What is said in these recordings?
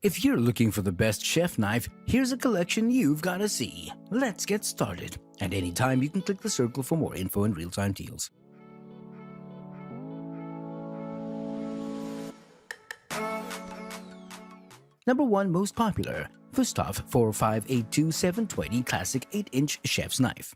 If you're looking for the best chef knife, here's a collection you've gotta see. Let's get started. And anytime you can click the circle for more info and real-time deals. Number 1 most popular, WSTHOF 4582720 Classic 8-inch Chef's Knife.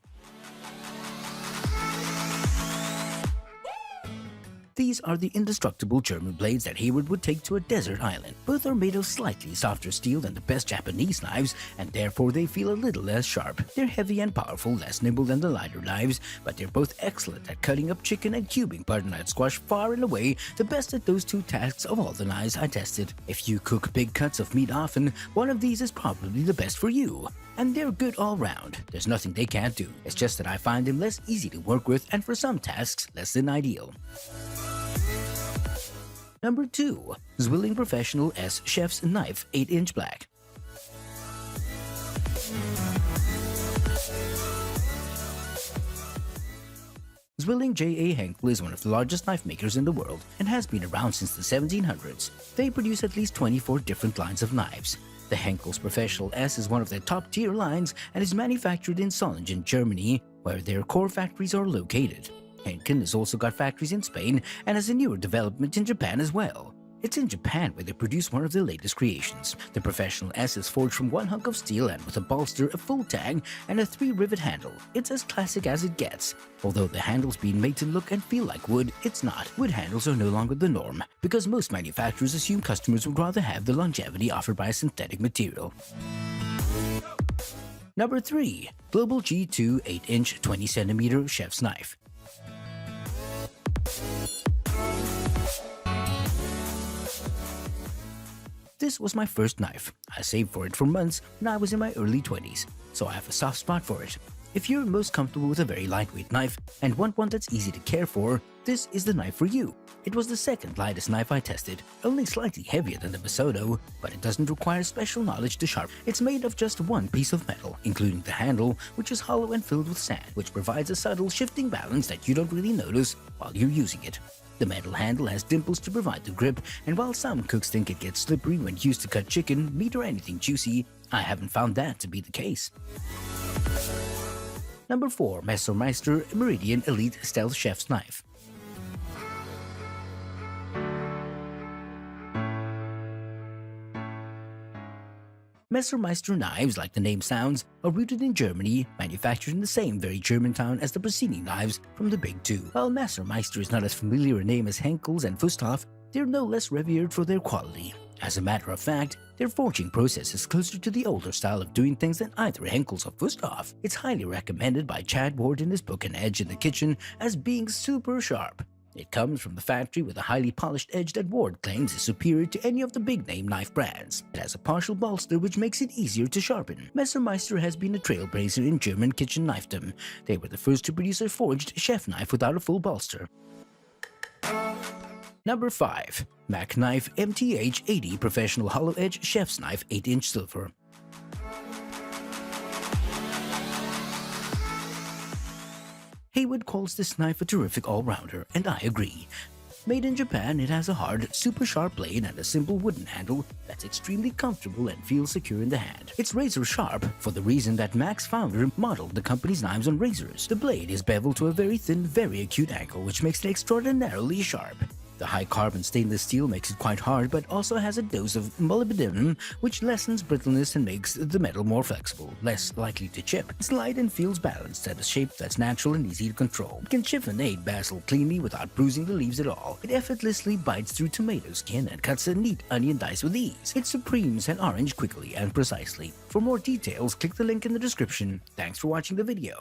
These are the indestructible German blades that Hayward would take to a desert island. Both are made of slightly softer steel than the best Japanese knives, and therefore they feel a little less sharp. They're heavy and powerful, less nimble than the lighter knives, but they're both excellent at cutting up chicken and cubing butternut squash, far and away the best at those two tasks of all the knives I tested. If you cook big cuts of meat often, one of these is probably the best for you. And they're good all round. There's nothing they can't do. It's just that I find them less easy to work with and for some tasks less than ideal. Number 2. ZWILLING Professional S Chef's Knife 8-inch Black. ZWILLING J.A. Henkel is one of the largest knife makers in the world and has been around since the 1700s. They produce at least 24 different lines of knives. The Henkel's Professional S is one of their top-tier lines and is manufactured in Solingen, Germany, where their core factories are located. Henkel has also got factories in Spain and has a newer development in Japan as well. It's in Japan where they produce one of their latest creations. The Professional S is forged from one hunk of steel and with a bolster, a full tang, and a 3-rivet handle. It's as classic as it gets. Although the handle's been made to look and feel like wood, it's not. Wood handles are no longer the norm, because most manufacturers assume customers would rather have the longevity offered by a synthetic material. Number 3. Global G2 8-inch 20cm Chef's Knife. This was my first knife. I saved for it for months when I was in my early 20s, so I have a soft spot for it. If you're most comfortable with a very lightweight knife and want one that's easy to care for, this is the knife for you. It was the second lightest knife I tested, only slightly heavier than the Messermeister, but it doesn't require special knowledge to sharpen. It's made of just one piece of metal, including the handle, which is hollow and filled with sand, which provides a subtle shifting balance that you don't really notice while you're using it. The metal handle has dimples to provide the grip, and while some cooks think it gets slippery when used to cut chicken, meat, or anything juicy, I haven't found that to be the case. Number 4. Messermeister Meridian Elite Stealth Chef's Knife. Messermeister knives, like the name sounds, are rooted in Germany, manufactured in the same very German town as the preceding knives from the Big Two. While Messermeister is not as familiar a name as Henkel's and WSTHOF, they're no less revered for their quality. As a matter of fact, their forging process is closer to the older style of doing things than either Henkel's or WSTHOF. It's highly recommended by Chad Ward in his book An Edge in the Kitchen as being super sharp. It comes from the factory with a highly polished edge that Ward claims is superior to any of the big-name knife brands. It has a partial bolster which makes it easier to sharpen. Messermeister has been a trailblazer in German kitchen knifedom. They were the first to produce a forged chef knife without a full bolster. Number 5. Mac Knife MTH 80 Professional Hollow Edge Chef's Knife 8-inch Silver. Hayward calls this knife a terrific all-rounder, and I agree. Made in Japan, it has a hard, super sharp blade and a simple wooden handle that's extremely comfortable and feels secure in the hand. It's razor sharp for the reason that Mac's founder modeled the company's knives on razors. The blade is beveled to a very thin, very acute angle, which makes it extraordinarily sharp. The high-carbon stainless steel makes it quite hard, but also has a dose of molybdenum, which lessens brittleness and makes the metal more flexible, less likely to chip. It's light and feels balanced at a shape that's natural and easy to control. It can chiffonade basil cleanly without bruising the leaves at all. It effortlessly bites through tomato skin and cuts a neat onion dice with ease. It supremes an orange quickly and precisely. For more details, click the link in the description. Thanks for watching the video.